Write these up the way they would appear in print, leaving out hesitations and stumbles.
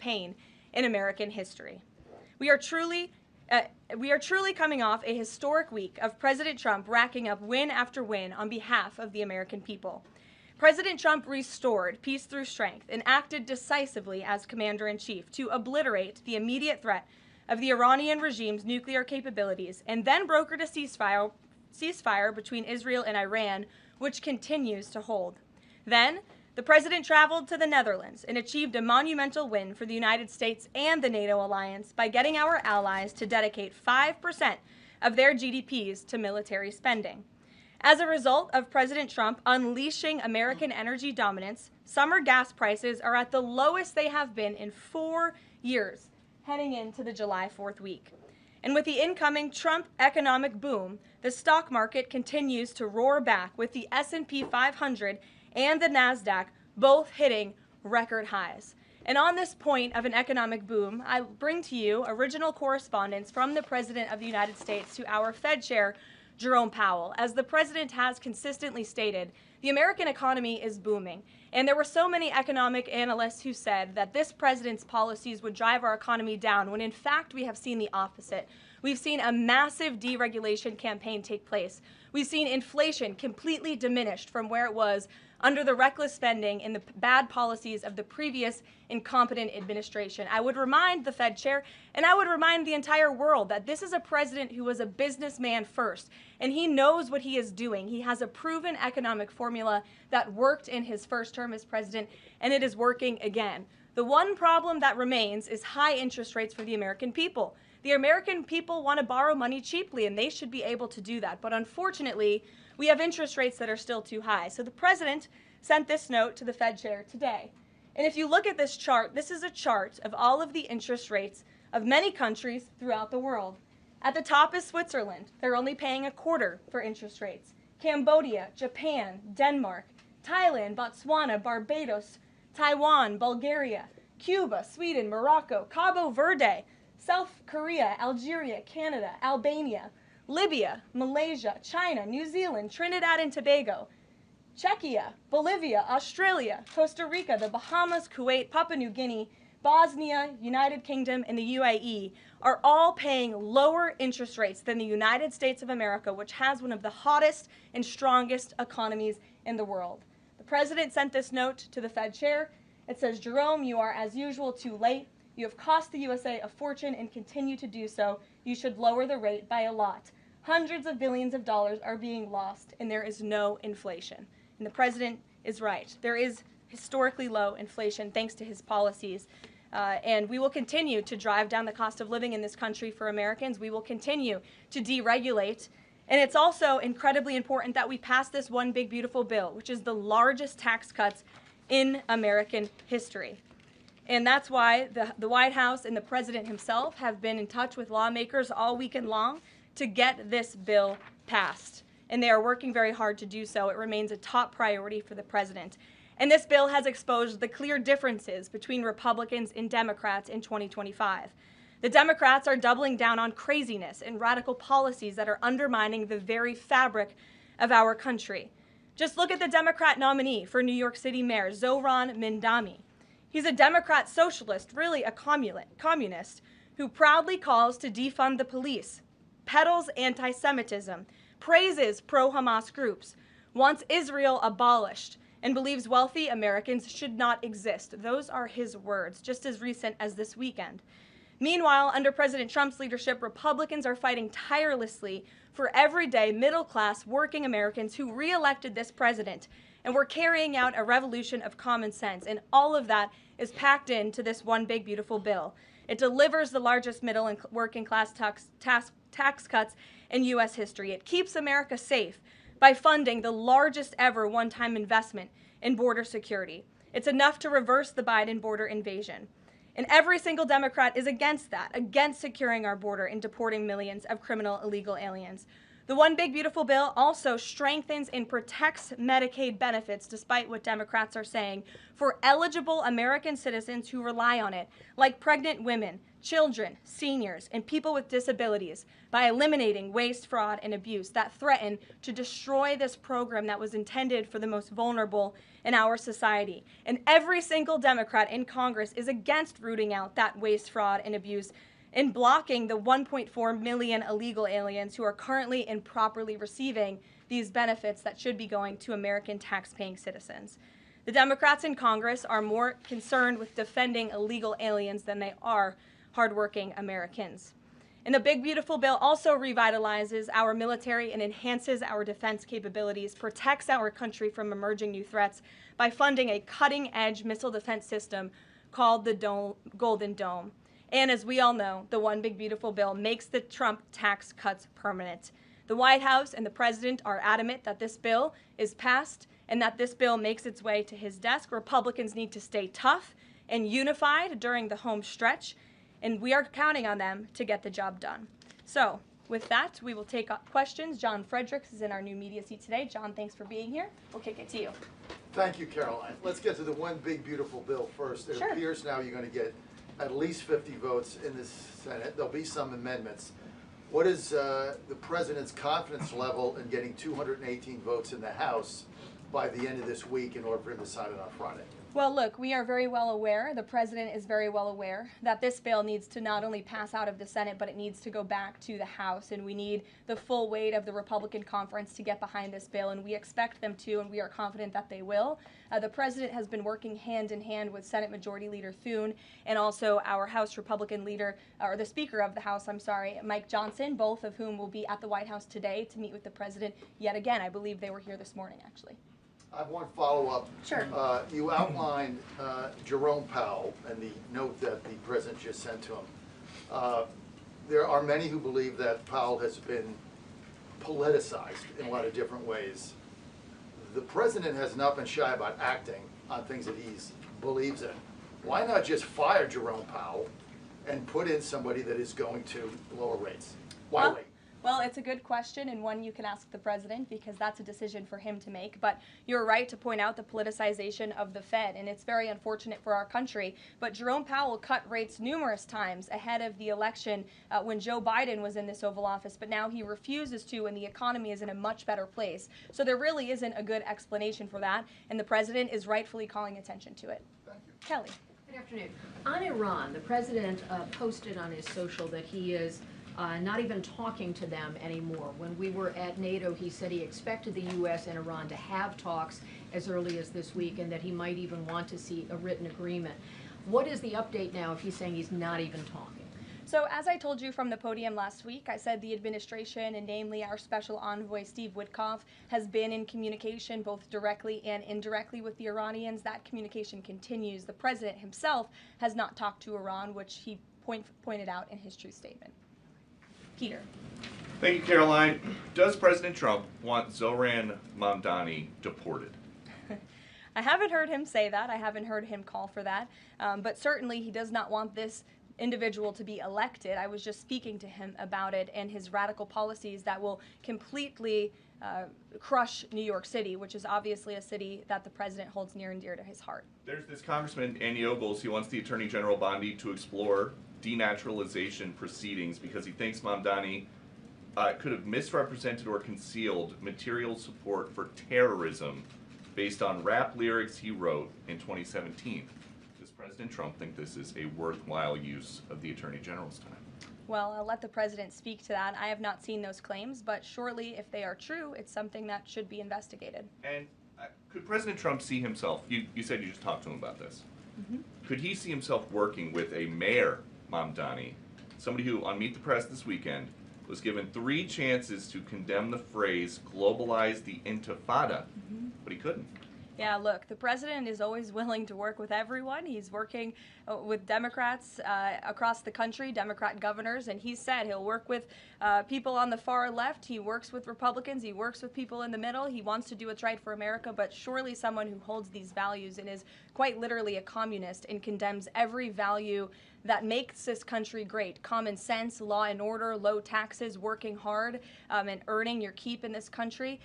pain in American history. We are truly coming off a historic week of President Trump racking up win after win on behalf of the American people. President Trump restored peace through strength and acted decisively as commander-in-chief to obliterate the immediate threat of the Iranian regime's nuclear capabilities, and then brokered a ceasefire between Israel and Iran, which continues to hold. Then, the president traveled to the Netherlands and achieved a monumental win for the United States and the NATO alliance by getting our allies to dedicate 5% of their GDPs to military spending. As a result of President Trump unleashing American energy dominance, summer gas prices are at the lowest they have been in 4 years, heading into the July 4th week. And with the incoming Trump economic boom, the stock market continues to roar back, with the S&P 500 and the NASDAQ both hitting record highs. And on this point of an economic boom, I bring to you original correspondence from the President of the United States to our Fed Chair, Jerome Powell. As the President has consistently stated, the American economy is booming. And there were so many economic analysts who said that this president's policies would drive our economy down, when in fact we have seen the opposite. We've seen a massive deregulation campaign take place. We've seen inflation completely diminished from where it was under the reckless spending and the bad policies of the previous incompetent administration. I would remind the Fed chair, and I would remind the entire world, that this is a president who was a businessman first, and he knows what he is doing. He has a proven economic formula that worked in his first term as president, and it is working again. The one problem that remains is high interest rates for the American people. The American people want to borrow money cheaply, and they should be able to do that. But unfortunately, we have interest rates that are still too high. So the president sent this note to the Fed chair today. And if you look at this chart, this is a chart of all of the interest rates of many countries throughout the world. At the top is Switzerland. They're only paying a quarter for interest rates. Cambodia, Japan, Denmark, Thailand, Botswana, Barbados, Taiwan, Bulgaria, Cuba, Sweden, Morocco, Cabo Verde, South Korea, Algeria, Canada, Albania, Libya, Malaysia, China, New Zealand, Trinidad and Tobago, Czechia, Bolivia, Australia, Costa Rica, the Bahamas, Kuwait, Papua New Guinea, Bosnia, United Kingdom, and the UAE are all paying lower interest rates than the United States of America, which has one of the hottest and strongest economies in the world. The president sent this note to the Fed chair. It says, "Jerome, you are as usual too late. You have cost the USA a fortune and continue to do so. You should lower the rate by a lot. Hundreds of billions of dollars are being lost, and there is no inflation." And the president is right. There is historically low inflation thanks to his policies. And we will continue to drive down the cost of living in this country for Americans. We will continue to deregulate. And it's also incredibly important that we pass this one big beautiful bill, which is the largest tax cuts in American history. And that's why the White House and the president himself have been in touch with lawmakers all weekend long to get this bill passed. And they are working very hard to do so. It remains a top priority for the president. And this bill has exposed the clear differences between Republicans and Democrats in 2025. The Democrats are doubling down on craziness and radical policies that are undermining the very fabric of our country. Just look at the Democrat nominee for New York City Mayor, Zohran Mamdani. He's a Democrat socialist, really a communist, who proudly calls to defund the police, peddles anti-Semitism, praises pro-Hamas groups, wants Israel abolished, and believes wealthy Americans should not exist. Those are his words, just as recent as this weekend. Meanwhile, under President Trump's leadership, Republicans are fighting tirelessly for everyday middle-class working Americans who re-elected this president, and we're carrying out a revolution of common sense, and all of that is packed into this one big beautiful bill. It delivers the largest middle and working class tax cuts in U.S. history. It keeps America safe by funding the largest ever one-time investment in border security. It's enough to reverse the Biden border invasion. And every single Democrat is against that, against securing our border and deporting millions of criminal illegal aliens. The One Big Beautiful Bill also strengthens and protects Medicaid benefits, despite what Democrats are saying, for eligible American citizens who rely on it, like pregnant women, children, seniors, and people with disabilities, by eliminating waste, fraud, and abuse that threaten to destroy this program that was intended for the most vulnerable in our society. And every single Democrat in Congress is against rooting out that waste, fraud, and abuse, in blocking the 1.4 million illegal aliens who are currently improperly receiving these benefits that should be going to American tax-paying citizens. The Democrats in Congress are more concerned with defending illegal aliens than they are hardworking Americans. And the Big Beautiful Bill also revitalizes our military and enhances our defense capabilities, protects our country from emerging new threats by funding a cutting-edge missile defense system called the Golden Dome. And as we all know, the One Big Beautiful Bill makes the Trump tax cuts permanent. The White House and the President are adamant that this bill is passed and that this bill makes its way to his desk. Republicans need to stay tough and unified during the home stretch, and we are counting on them to get the job done. So with that, we will take questions. John Fredericks is in our new media seat today. John, thanks for being here. We'll kick it to you. Thank you, Karoline. Let's get to the One Big Beautiful Bill first. It appears now you're going to get at least 50 votes in the Senate. There'll be some amendments. What is the President's confidence level in getting 218 votes in the House by the end of this week in order for him to sign it on Friday? Well, look, we are very well aware, the President is very well aware, that this bill needs to not only pass out of the Senate, but it needs to go back to the House, and we need the full weight of the Republican conference to get behind this bill, and we expect them to, and we are confident that they will. The President has been working hand in hand with Senate Majority Leader Thune and also our House Republican leader, or the Speaker of the House, Mike Johnson, both of whom will be at the White House today to meet with the President yet again. I believe they were here this morning, actually. I have one follow-up. Sure. You outlined Jerome Powell and the note that the President just sent to him. There are many who believe that Powell has been politicized in a lot of different ways. The President has not been shy about acting on things that he believes in. Why not just fire Jerome Powell and put in somebody that is going to lower rates? Why wait? Well, it's a good question, and one you can ask the President, because that's a decision for him to make. But you're right to point out the politicization of the Fed, and it's very unfortunate for our country. But Jerome Powell cut rates numerous times ahead of the election when Joe Biden was in this Oval Office, but now he refuses to, and the economy is in a much better place. So there really isn't a good explanation for that, and the President is rightfully calling attention to it. Thank you. Kelly. Good afternoon. On Iran, the President posted on his social that he is not even talking to them anymore. When we were at NATO, he said he expected the U.S. and Iran to have talks as early as this week, and that he might even want to see a written agreement. What is the update now if he's saying he's not even talking? So as I told you from the podium last week, I said the administration, and namely our special envoy Steve Witkoff, has been in communication both directly and indirectly with the Iranians. That communication continues. The President himself has not talked to Iran, which he pointed out in his truth statement. Peter. Thank you, Caroline. Does President Trump want Zohran Mamdani deported? I haven't heard him say that. I haven't heard him call for that. But certainly he does not want this individual to be elected. I was just speaking to him about it and his radical policies that will completely crush New York City, which is obviously a city that the President holds near and dear to his heart. There's this Congressman Andy Ogles. He wants the Attorney General Bondi to explore denaturalization proceedings because he thinks Mamdani could have misrepresented or concealed material support for terrorism based on rap lyrics he wrote in 2017. Does President Trump think this is a worthwhile use of the Attorney General's time? Well, I'll let the President speak to that. I have not seen those claims, but surely if they are true, it's something that should be investigated. And could President Trump see himself, you said you just talked to him about this, could he see himself working with a Mayor Mamdani, somebody who, on Meet the Press this weekend, was given 3 chances to condemn the phrase globalize the intifada, but he couldn't? Yeah, look, the president is always willing to work with everyone. He's working with Democrats across the country, Democrat governors, and he said he'll work with people on the far left. He works with Republicans. He works with people in the middle. He wants to do what's right for America, but surely someone who holds these values and is quite literally a communist and condemns every value that makes this country great. Common sense, law and order, low taxes, working hard, and earning your keep in this country.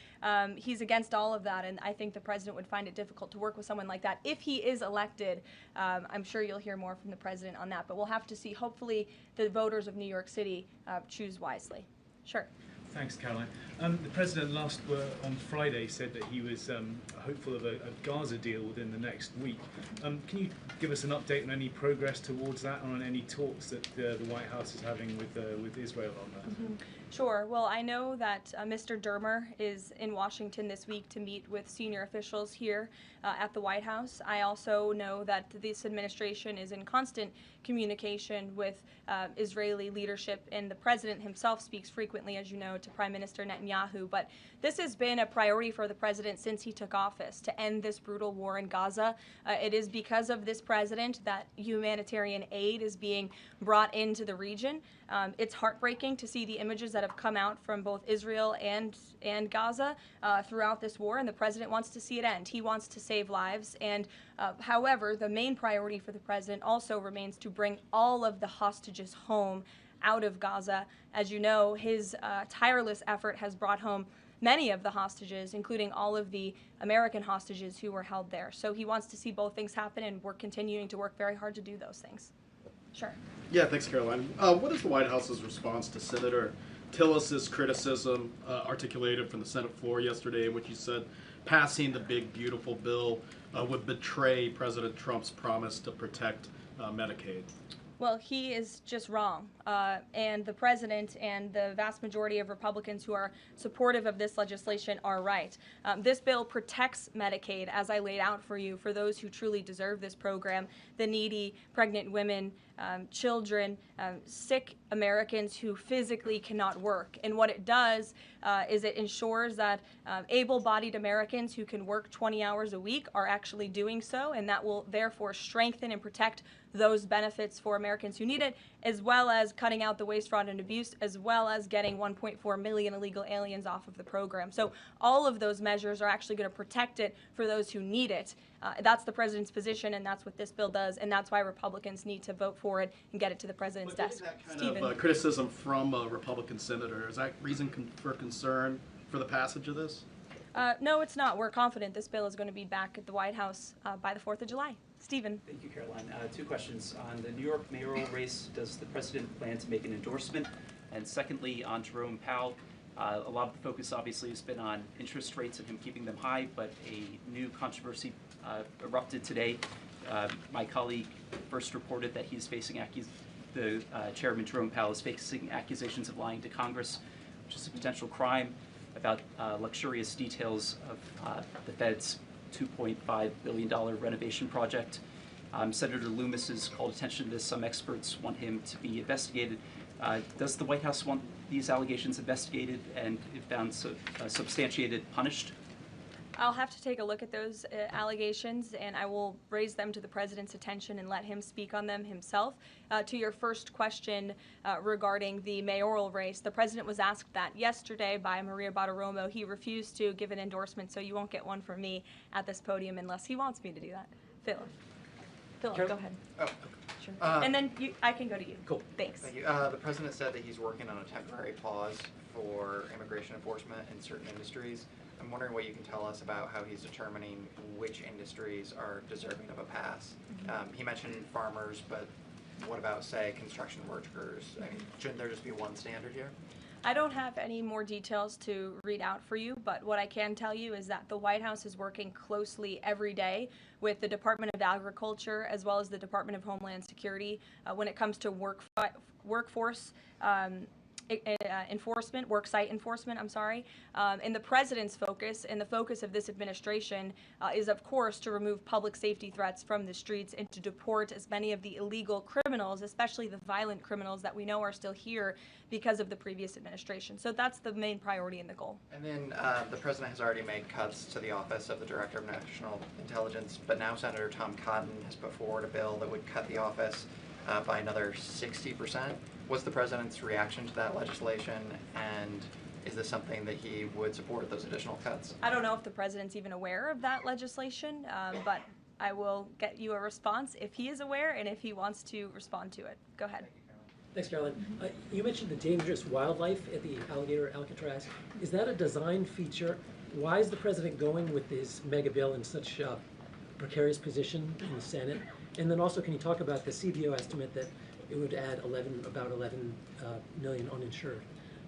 He's against all of that, and I think the president would find it difficult to work with someone like that. If he is elected, I'm sure you'll hear more from the president on that, but we'll have to see. Hopefully the voters of New York City choose wisely. Sure. Thanks, Caroline. The president on Friday said that he was hopeful of a Gaza deal within the next week. Can you give us an update on any progress towards that, and on any talks that the White House is having with Israel on that? Mm-hmm. Sure. Well, I know that Mr. Dermer is in Washington this week to meet with senior officials here at the White House. I also know that this administration is in constant communication with Israeli leadership, and the president himself speaks frequently, as you know, to Prime Minister Netanyahu. But this has been a priority for the president since he took office, to end this brutal war in Gaza. It is because of this president that humanitarian aid is being brought into the region. It's heartbreaking to see the images that have come out from both Israel and Gaza throughout this war, and the president wants to see it end. He wants to save lives, and however, the main priority for the president also remains to bring all of the hostages home out of Gaza. As you know, his tireless effort has brought home many of the hostages, including all of the American hostages who were held there. So he wants to see both things happen, and we're continuing to work very hard to do those things. Sure. Yeah, thanks, Caroline. What is the White House's response to Senator Tillis's criticism articulated from the Senate floor yesterday, in which he said passing the big, beautiful bill would betray President Trump's promise to protect Medicaid? Well, he is just wrong. And the president and the vast majority of Republicans who are supportive of this legislation are right. This bill protects Medicaid, as I laid out for you, for those who truly deserve this program, the needy, pregnant women, children, sick Americans who physically cannot work. And what it does is it ensures that able-bodied Americans who can work 20 hours a week are actually doing so, and that will therefore strengthen and protect those benefits for Americans who need it, as well as cutting out the waste, fraud, and abuse, as well as getting 1.4 million illegal aliens off of the program. So all of those measures are actually going to protect it for those who need it. That's the president's position, and that's what this bill does, and that's why Republicans need to vote for it and get it to the president's desk. That kind of criticism from a Republican senator, is that reason for concern for the passage of this? No, it's not. We're confident this bill is going to be back at the White House by the 4th of July. Stephen. Thank you, Caroline. Two questions. On the New York mayoral race, does the president plan to make an endorsement? And secondly, on Jerome Powell, a lot of the focus obviously has been on interest rates and him keeping them high, but a new controversy erupted today. My colleague first reported that he's facing Chairman Jerome Powell is facing accusations of lying to Congress, which is a potential crime, about luxurious details of the Fed's $2.5 billion renovation project. Senator Loomis has called attention to this. Some experts want him to be investigated. Does the White House want these allegations investigated and, if found substantiated, punished? I'll have to take a look at those allegations, and I will raise them to the president's attention and let him speak on them himself. To your first question regarding the mayoral race, the president was asked that yesterday by Maria Bartiromo. He refused to give an endorsement, so you won't get one from me at this podium unless he wants me to do that. Philip, go ahead. Oh, Sure. And then I can go to you. cool. Thanks. Thank you. The president said that he's working on a temporary pause for immigration enforcement in certain industries. I'm wondering what you can tell us about how he's determining which industries are deserving of a pass. He mentioned farmers, but what about, say, construction workers? I mean, shouldn't there just be one standard here? I don't have any more details to read out for you, but what I can tell you is that the White House is working closely every day with the Department of Agriculture as well as the Department of Homeland Security when it comes to workforce enforcement, work site enforcement, I'm sorry. And the president's focus and the focus of this administration is, of course, to remove public safety threats from the streets and to deport as many of the illegal criminals, especially the violent criminals that we know are still here because of the previous administration. So that's the main priority and the goal. And then the president has already made cuts to the office of the Director of National Intelligence, but now Senator Tom Cotton has put forward a bill that would cut the office by another 60%. What's the president's reaction to that legislation, and is this something that he would support, those additional cuts? I don't know if the president's even aware of that legislation, but I will get you a response if he is aware and if he wants to respond to it. Go ahead. Thanks, Caroline. You mentioned the dangerous wildlife at the alligator Alcatraz. Is that a design feature? Why is the president going with this mega bill in such a precarious position in the Senate? And then also, can you talk about the CBO estimate that it would add about 11 million uninsured?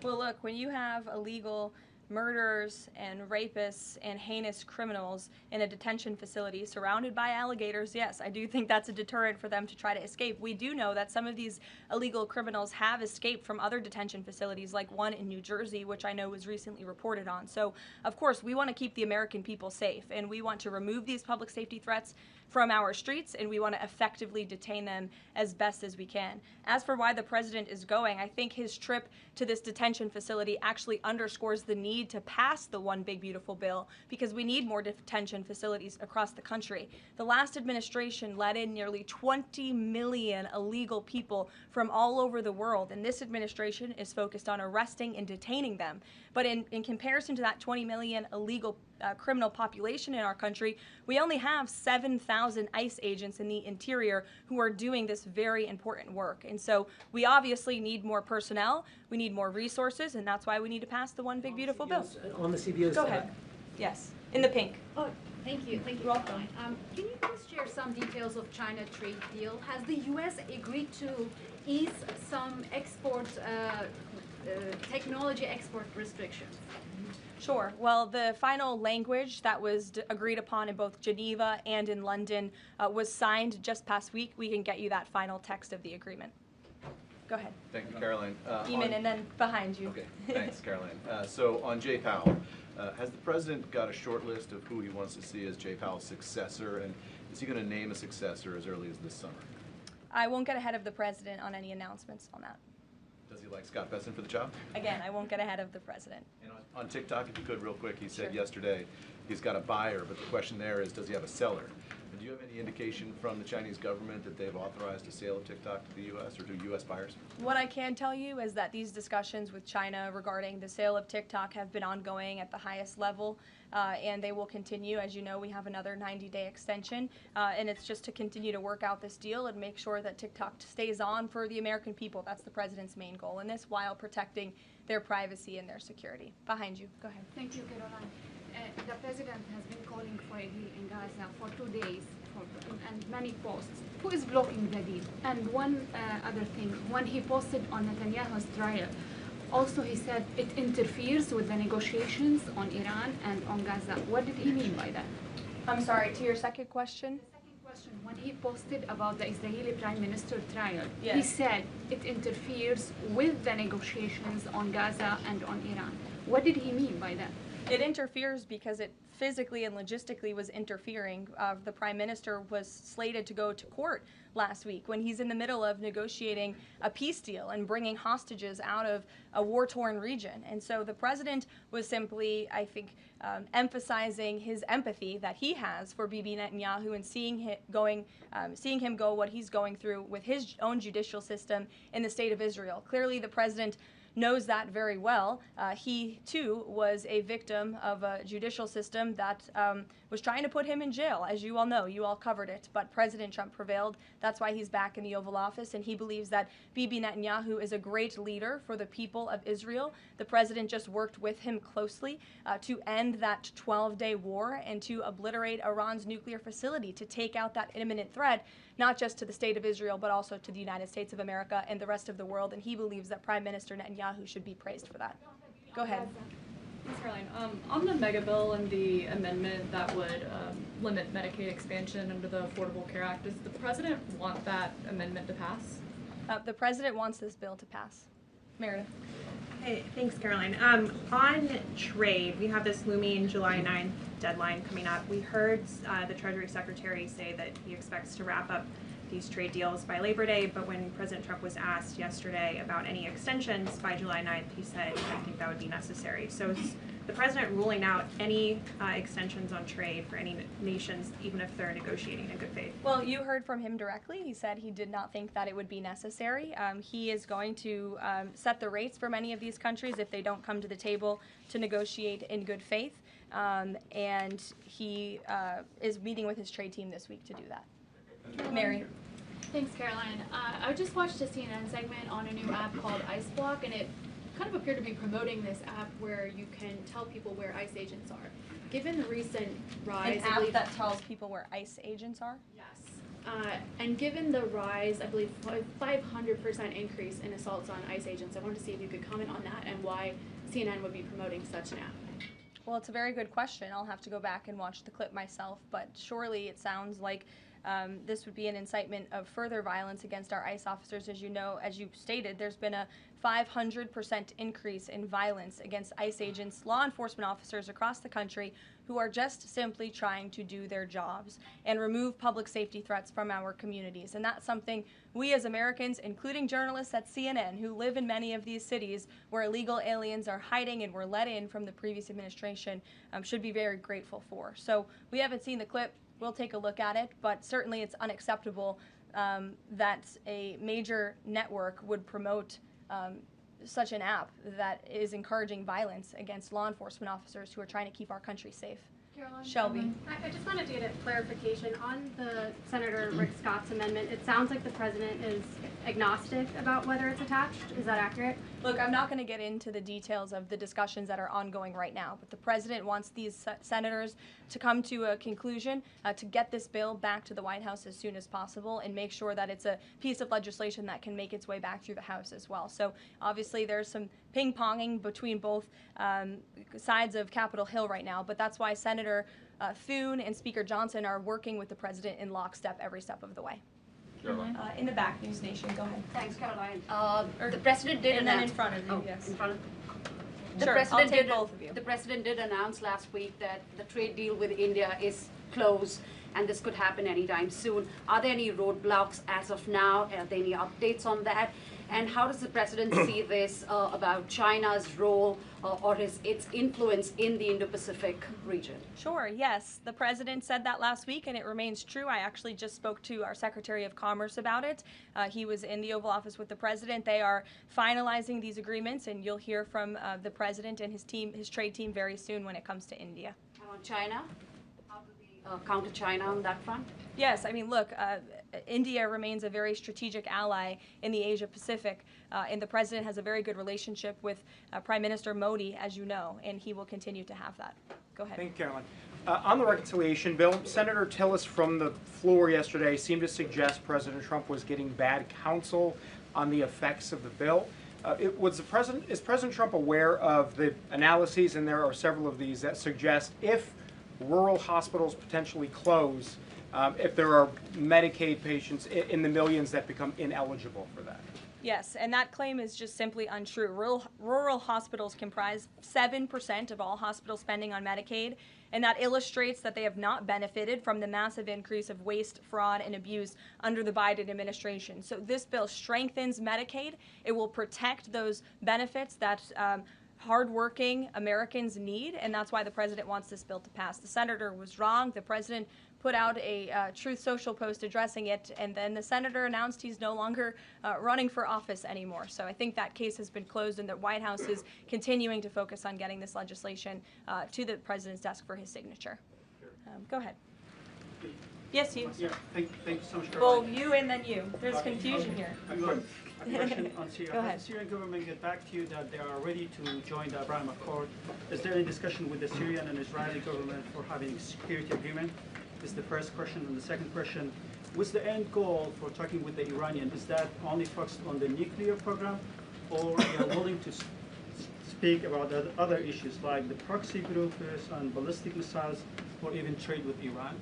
Well, look, when you have illegal murderers and rapists and heinous criminals in a detention facility surrounded by alligators, yes, I do think that's a deterrent for them to try to escape. We do know that some of these illegal criminals have escaped from other detention facilities, like one in New Jersey, which I know was recently reported on. So, of course, we want to keep the American people safe, and we want to remove these public safety threats from our streets, and we want to effectively detain them as best as we can. As for why the president is going, I think his trip to this detention facility actually underscores the need to pass the One Big Beautiful Bill, because we need more detention facilities across the country. The last administration let in nearly 20 million illegal people from all over the world, and this administration is focused on arresting and detaining them. But in comparison to that 20 million illegal criminal population in our country, we only have 7,000 ICE agents in the interior who are doing this very important work. And so we obviously need more personnel, we need more resources, and that's why we need to pass the One Big Beautiful Bill. On the CBO's Go ahead. Yes, in the pink. Oh, thank you. You're welcome. Can you please share some details of China trade deal? Has the U.S. agreed to ease some export, technology export restrictions? Sure. Well, the final language that was agreed upon in both Geneva and in London was signed just past week. We can get you that final text of the agreement. Go ahead. Thank you, Caroline. Eamon, and then behind you. Okay, thanks, Caroline. So on Jay Powell, has the president got a short list of who he wants to see as Jay Powell's successor, and is he going to name a successor as early as this summer? I won't get ahead of the president on any announcements on that. Does he like Scott Besson for the job? Again, I won't get ahead of the president. And on TikTok, if you could, real quick, he said Sure. yesterday he's got a buyer, but the question there is, does he have a seller? And do you have any indication from the Chinese government that they've authorized a sale of TikTok to the U.S. or to U.S. buyers? What I can tell you is that these discussions with China regarding the sale of TikTok have been ongoing at the highest level, and they will continue. As you know, we have another 90-day extension, and it's just to continue to work out this deal and make sure that TikTok stays on for the American people. That's the president's main goal in this, while protecting their privacy and their security. Behind you. Go ahead. Thank you, Caroline. The president has been calling for a deal in Gaza for 2 days and many posts. Who is blocking the deal? And one other thing, when he posted on Netanyahu's trial, also he said it interferes with the negotiations on Iran and on Gaza. What did he mean by that? I'm sorry, to your second question? The second question, when he posted about the Israeli Prime Minister trial, Yes. he said it interferes with the negotiations on Gaza and on Iran. What did he mean by that? It interferes because it physically and logistically was interfering. The prime minister was slated to go to court last week when he's in the middle of negotiating a peace deal and bringing hostages out of a war-torn region. And so the president was simply, I think, emphasizing his empathy that he has for Bibi Netanyahu and seeing him go what he's going through with his own judicial system in the state of Israel. Clearly, the president knows that very well. He, too, was a victim of a judicial system that was trying to put him in jail. As you all know, you all covered it, but President Trump prevailed. That's why he's back in the Oval Office, and he believes that Bibi Netanyahu is a great leader for the people of Israel. The president just worked with him closely to end that 12-day war and to obliterate Iran's nuclear facility, to take out that imminent threat, not just to the state of Israel, but also to the United States of America and the rest of the world. And he believes that Prime Minister Netanyahu should be praised for that. Go ahead. Thanks, Caroline. On the mega bill and the amendment that would limit Medicaid expansion under the Affordable Care Act, does the president want that amendment to pass? The president wants this bill to pass. Meredith. Hey, thanks, Caroline. On trade, we have this looming July 9th deadline coming up. We heard the Treasury Secretary say that he expects to wrap up these trade deals by Labor Day, but when President Trump was asked yesterday about any extensions by July 9th, he said, I think that would be necessary. So is the president ruling out any extensions on trade for any nations, even if they're negotiating in good faith? Well, you heard from him directly. He said he did not think that it would be necessary. He is going to set the rates for many of these countries if they don't come to the table to negotiate in good faith. And he is meeting with his trade team this week to do that. Mary. Thanks, Caroline. I just watched a CNN segment on a new app called Ice Block, and it kind of appeared to be promoting this app where you can tell people where ICE agents are. Given the recent rise, An app that tells people where ICE agents are? Yes. And given the rise, I believe 500% increase in assaults on ICE agents, I wanted to see if you could comment on that and why CNN would be promoting such an app. Well, it's a very good question. I'll have to go back and watch the clip myself, but surely it sounds like this would be an incitement of further violence against our ICE officers. As you know, as you stated, there's been a 500% increase in violence against ICE agents, law enforcement officers across the country who are just simply trying to do their jobs and remove public safety threats from our communities. And that's something we as Americans, including journalists at CNN who live in many of these cities where illegal aliens are hiding and were let in from the previous administration, should be very grateful for. So we haven't seen the clip. We'll take a look at it, but certainly it's unacceptable that a major network would promote such an app that is encouraging violence against law enforcement officers who are trying to keep our country safe. Caroline, Shelby. I just wanted to get a clarification on the Senator Rick Scott's amendment. It sounds like the president is agnostic about whether it's attached. Is that accurate? Look, I'm not going to get into the details of the discussions that are ongoing right now, but the president wants these senators to come to a conclusion, to get this bill back to the White House as soon as possible and make sure that it's a piece of legislation that can make its way back through the House as well. So obviously there's some ping-ponging between both sides of Capitol Hill right now, but that's why Senator Thune and Speaker Johnson are working with the president in lockstep every step of the way. In the back, News Nation, go ahead. Thanks, Caroline. The president did and then in front of you, yes. In front of the sure, president I'll take did, both of you. The president did announce last week that the trade deal with India is closed and this could happen anytime soon. Are there any roadblocks as of now? Are there any updates on that? And how does the president see this about China's role or its influence in the Indo-Pacific region? Sure, yes. The president said that last week, and it remains true. I actually just spoke to our Secretary of Commerce about it. He was in the Oval Office with the president. They are finalizing these agreements, and you'll hear from the president and his team, his trade team, very soon when it comes to India. And on China? How do we counter China on that front? Yes, I mean, look, India remains a very strategic ally in the Asia Pacific, and the president has a very good relationship with Prime Minister Modi, as you know, and he will continue to have that. Go ahead. Thank you, Caroline. On the reconciliation bill, Senator Tillis from the floor yesterday seemed to suggest President Trump was getting bad counsel on the effects of the bill. Is President Trump aware of the analyses, and there are several of these, that suggest if rural hospitals potentially close, if there are Medicaid patients in the millions that become ineligible for that? Yes, and that claim is just simply untrue. Rural hospitals comprise 7% of all hospital spending on Medicaid, and that illustrates that they have not benefited from the massive increase of waste, fraud, and abuse under the Biden administration. So this bill strengthens Medicaid. It will protect those benefits that hardworking Americans need, and that's why the president wants this bill to pass. The senator was wrong. The president put out a Truth Social post addressing it, and then the senator announced he's no longer running for office anymore. So I think that case has been closed, and the White House is continuing to focus on getting this legislation to the president's desk for his signature. Go ahead. Yes, you. Yeah, thank you so much. Well, you and then you. There's confusion here. A question on Syria. Go ahead. Has the Syrian government get back to you that they are ready to join the Abraham Accord? Is there any discussion with the Syrian and Israeli government for having a security agreement? Is the first question. And the second question, what's the end goal for talking with the Iranian? Is that only focused on the nuclear program, or you are willing to speak about other issues like the proxy groups and ballistic missiles, or even trade with Iran?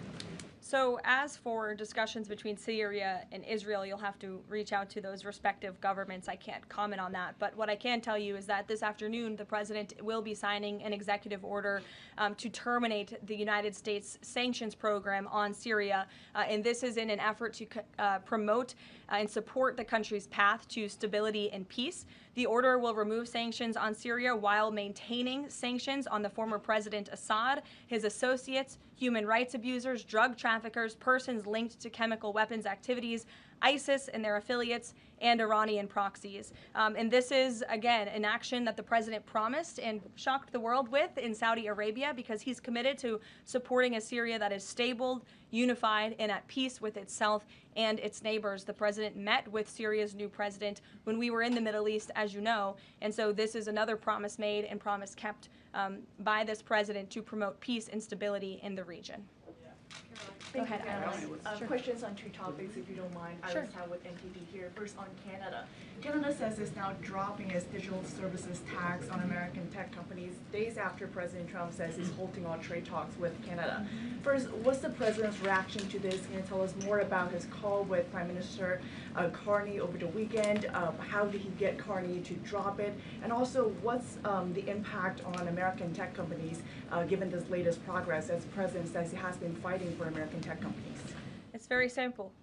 So as for discussions between Syria and Israel, you'll have to reach out to those respective governments. I can't comment on that. But what I can tell you is that this afternoon, the president will be signing an executive order to terminate the United States sanctions program on Syria. And this is in an effort to promote and support the country's path to stability and peace. The order will remove sanctions on Syria while maintaining sanctions on the former President Assad, his associates, human rights abusers, drug traffickers, persons linked to chemical weapons activities, ISIS and their affiliates, and Iranian proxies. And this is, again, an action that the president promised and shocked the world with in Saudi Arabia, because he's committed to supporting a Syria that is stable, unified, and at peace with itself and its neighbors. The president met with Syria's new president when we were in the Middle East, as you know, and so this is another promise made and promise kept by this president to promote peace and stability in the region. Go ahead, Iris. Sure. Questions on two topics, if you don't mind. Sure. Iris Howe with NTD here. First on Canada. Canada says it's now dropping its digital services tax on American tech companies days after President Trump says he's halting all trade talks with Canada. First, what's the president's reaction to this? Can you tell us more about his call with Prime Minister Carney over the weekend? How did he get Carney to drop it? And also, what's the impact on American tech companies given this latest progress, as the president says he has been fighting for American tech companies? It's very simple.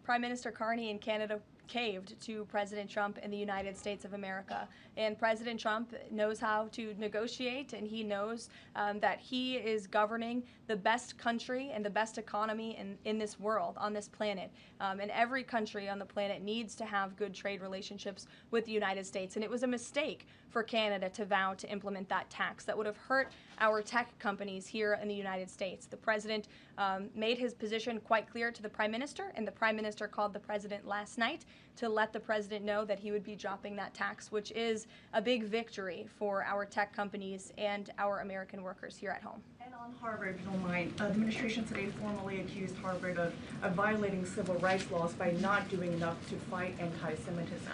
Prime Minister Carney in Canada caved to President Trump in the United States of America. And President Trump knows how to negotiate, and he knows that he is governing the best country and the best economy in this world, on this planet. And every country on the planet needs to have good trade relationships with the United States. And it was a mistake for Canada to vow to implement that tax. That would have hurt our tech companies here in the United States. The president made his position quite clear to the Prime Minister, and the Prime Minister called the president last night to let the president know that he would be dropping that tax, which is a big victory for our tech companies and our American workers here at home. And on Harvard, if you don't mind, the administration today formally accused Harvard of violating civil rights laws by not doing enough to fight anti-Semitism.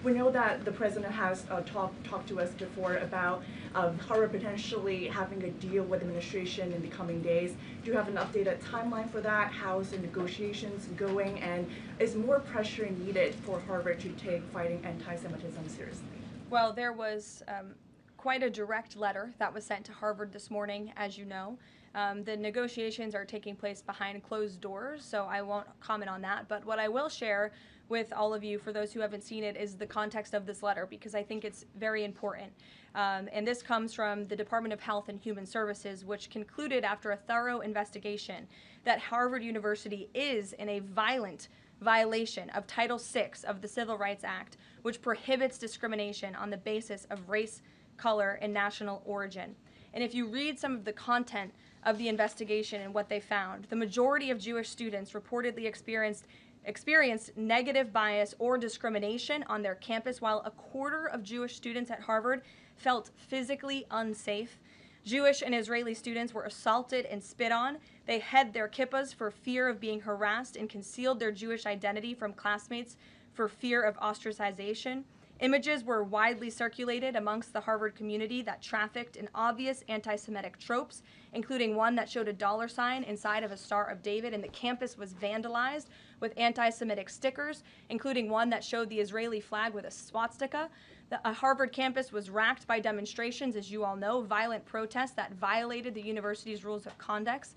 We know that the president has talked to us before about Harvard potentially having a deal with the administration in the coming days. Do you have an updated timeline for that? How's the negotiations going? And is more pressure needed for Harvard to take fighting anti-Semitism seriously? Well, there was quite a direct letter that was sent to Harvard this morning, as you know. The negotiations are taking place behind closed doors, so I won't comment on that. But what I will share with all of you, for those who haven't seen it, is the context of this letter, because I think it's very important. And this comes from the Department of Health and Human Services, which concluded after a thorough investigation that Harvard University is in a violent violation of Title VI of the Civil Rights Act, which prohibits discrimination on the basis of race, color, and national origin. And if you read some of the content of the investigation and what they found, the majority of Jewish students reportedly experienced negative bias or discrimination on their campus, while a quarter of Jewish students at Harvard felt physically unsafe. Jewish and Israeli students were assaulted and spit on. They hid their kippahs for fear of being harassed and concealed their Jewish identity from classmates for fear of ostracization. Images were widely circulated amongst the Harvard community that trafficked in obvious anti-Semitic tropes, including one that showed a $sign inside of a Star of David, and the campus was vandalized with anti-Semitic stickers, including one that showed the Israeli flag with a swastika. The Harvard campus was racked by demonstrations, as you all know, violent protests that violated the university's rules of conduct.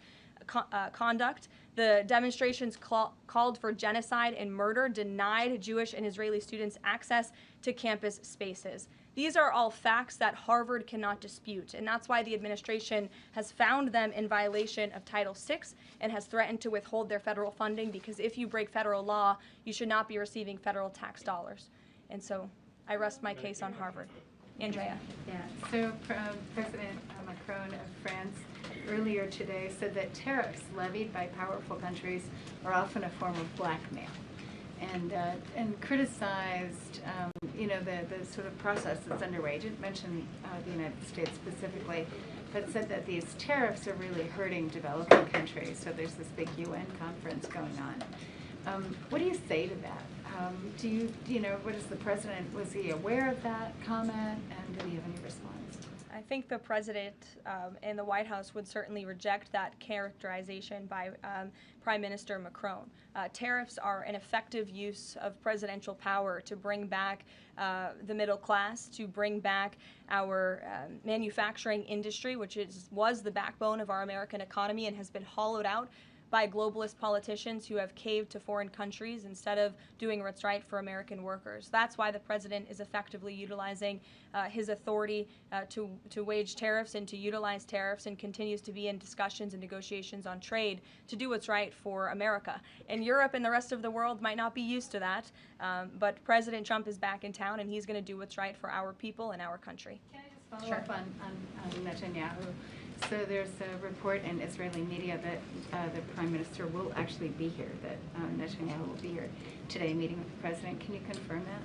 The demonstrations called for genocide and murder, denied Jewish and Israeli students access to campus spaces. These are all facts that Harvard cannot dispute, and that's why the administration has found them in violation of Title VI and has threatened to withhold their federal funding, because if you break federal law, you should not be receiving federal tax dollars. And so I rest my case on Harvard. Andrea. Yeah, so President Macron of France earlier today said that tariffs levied by powerful countries are often a form of blackmail, and criticized the sort of process that's underway. He didn't mention the United States specifically, but said that these tariffs are really hurting developing countries. So there's this big UN conference going on. What do you say to that? What is the president, was he aware of that comment, and did he have any response? I think the president and the White House would certainly reject that characterization by Prime Minister Macron. Tariffs are an effective use of presidential power to bring back the middle class, to bring back our manufacturing industry, which was the backbone of our American economy and has been hollowed out by globalist politicians who have caved to foreign countries instead of doing what's right for American workers. That's why the president is effectively utilizing his authority to wage tariffs and to utilize tariffs, and continues to be in discussions and negotiations on trade to do what's right for America. And Europe and the rest of the world might not be used to that, but President Trump is back in town, and he's going to do what's right for our people and our country. Can I just follow up on Netanyahu? So there's a report in Israeli media that the Prime Minister will actually be here, that Netanyahu will be here today meeting with the President. Can you confirm that?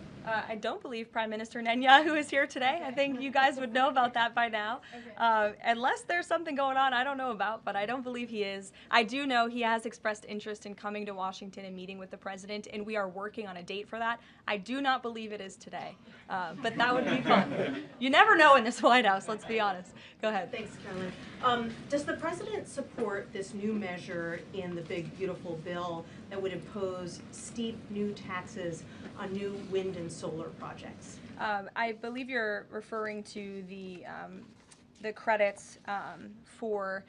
I don't believe Prime Minister Netanyahu is here today. I think you guys would know about that by now. Unless there's something going on I don't know about, but I don't believe he is. I do know he has expressed interest in coming to Washington and meeting with the President, and we are working on a date for that. I do not believe it is today, but that would be fun. You never know in this White House, let's be honest. Go ahead. Thanks, Karoline. Does the President support this new measure in the big, beautiful bill that would impose steep new taxes on new wind and solar projects? I believe you're referring to the credits for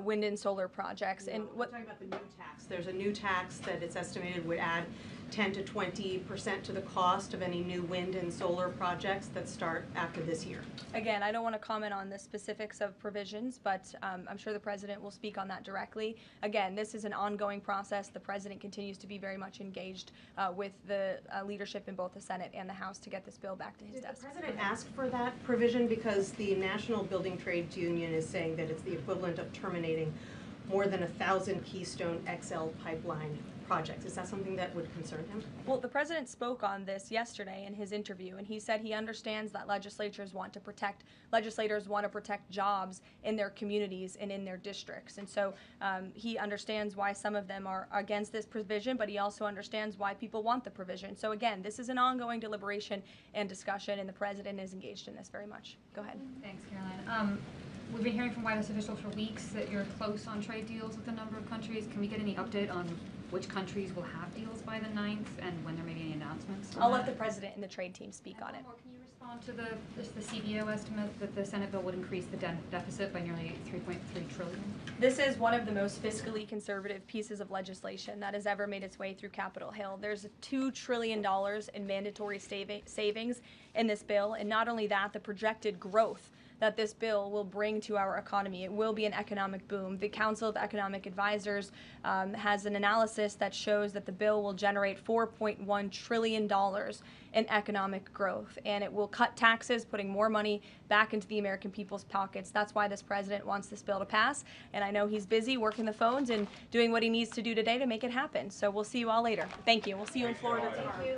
wind and solar projects. No, And we're talking about the new tax. There's a new tax that it's estimated would add 10 to 20% to the cost of any new wind and solar projects that start after this year. Again, I don't want to comment on the specifics of provisions, but I'm sure the President will speak on that directly. Again, this is an ongoing process. The President continues to be very much engaged with the leadership in both the Senate and the House to get this bill back to his desk. Did the President ask for that provision? Because the National Building Trades Union is saying that it's the equivalent of terminating more than 1,000 Keystone XL pipeline projects. Is that something that would concern him? Well, the President spoke on this yesterday in his interview, and he said he understands that legislators want to protect jobs in their communities and in their districts. And so he understands why some of them are against this provision, but he also understands why people want the provision. So again, this is an ongoing deliberation and discussion, and the President is engaged in this very much. Go ahead. Thanks, Caroline. We've been hearing from White House officials for weeks that you're close on trade deals with a number of countries. Can we get any update on which countries will have deals by the 9th and when there may be any announcements? I'll let the President and the trade team speak on it. Can you respond to the CBO estimate that the Senate bill would increase the deficit by nearly $3.3 trillion? This is one of the most fiscally conservative pieces of legislation that has ever made its way through Capitol Hill. There's $2 trillion in mandatory savings in this bill, and not only that, the projected growth that this bill will bring to our economy. It will be an economic boom. The Council of Economic Advisors has an analysis that shows that the bill will generate $4.1 trillion in economic growth, and it will cut taxes, putting more money back into the American people's pockets. That's why this president wants this bill to pass, and I know he's busy working the phones and doing what he needs to do today to make it happen. So we'll see you all later. Thank you. We'll see you in Florida tomorrow.